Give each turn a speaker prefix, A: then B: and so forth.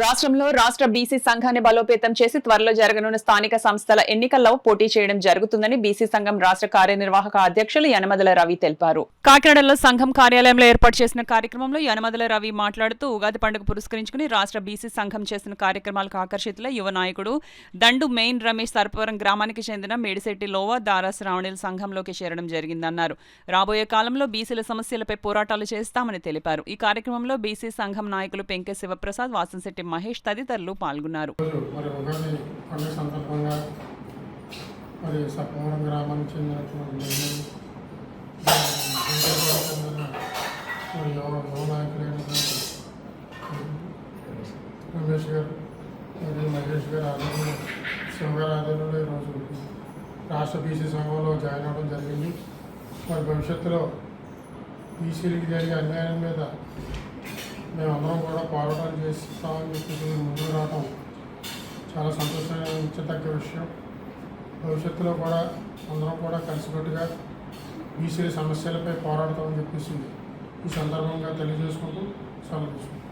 A: రాష్ట్రంలో రాష్ట్ర బీసీ సంఘాన్ని బలోపేతం చేసి త్వరలో జరగనున్న స్థానిక సంస్థల ఎన్నికల్లో పోటీ చేయడం జరుగుతుందని బీసీ సంఘం రాష్ట్ర కార్యనిర్వాహక అధ్యక్షులు యనమదల రవి తెలిపారు. కాకినాడలో సంఘం కార్యాలయంలో ఏర్పాటు చేసిన కార్యక్రమంలో యనమదల రవి మాట్లాడుతూ ఉగాది పండుగ పురస్కరించుకుని రాష్ట్ర బీసీ సంఘం చేసిన కార్యక్రమాలకు ఆకర్షితుల యువ నాయకుడు దండు మెయిన్ రమేష్ సర్పవరం గ్రామానికి చెందిన మేడిశెట్టి లోవా దారా శ్రావణిల్ సంఘంలోకి చేరడం జరిగిందన్నారు. రాబోయే కాలంలో బీసీల సమస్యలపై పోరాటాలు చేస్తామని తెలిపారు. ఈ కార్యక్రమంలో బీసీ సంఘం నాయకులు పెంకె శివప్రసాద్, వాసంశెట్టి మహేష్ తదితరులు పాల్గొన్నారు.
B: సర్పవరం గ్రామానికి చెందినటువంటి యువ నాయకులైనటువంటి రమేష్ గారు మరియు మహేష్ గారు ఆధ్వర్యంలో శివగారి ఆధ్వర్యంలో ఈరోజు రాష్ట్ర బీసీ సంఘంలో జాయిన్ అవ్వడం జరిగింది. మరి భవిష్యత్తులో బీసీలకు జరిగే అన్యాయం మీద మేమందరం కూడా పోరాటం చేస్తామని చెప్పి ముందుకు రావడం చాలా సంతోషించదగ్గ విషయం. భవిష్యత్తులో కూడా అందరం కూడా కలిసికట్టుగా బీసీల సమస్యలపై పోరాడతామని చెప్పేసి ఈ సందర్భంగా తెలియజేసుకుంటూ సెలవు తీసుకుంటాం.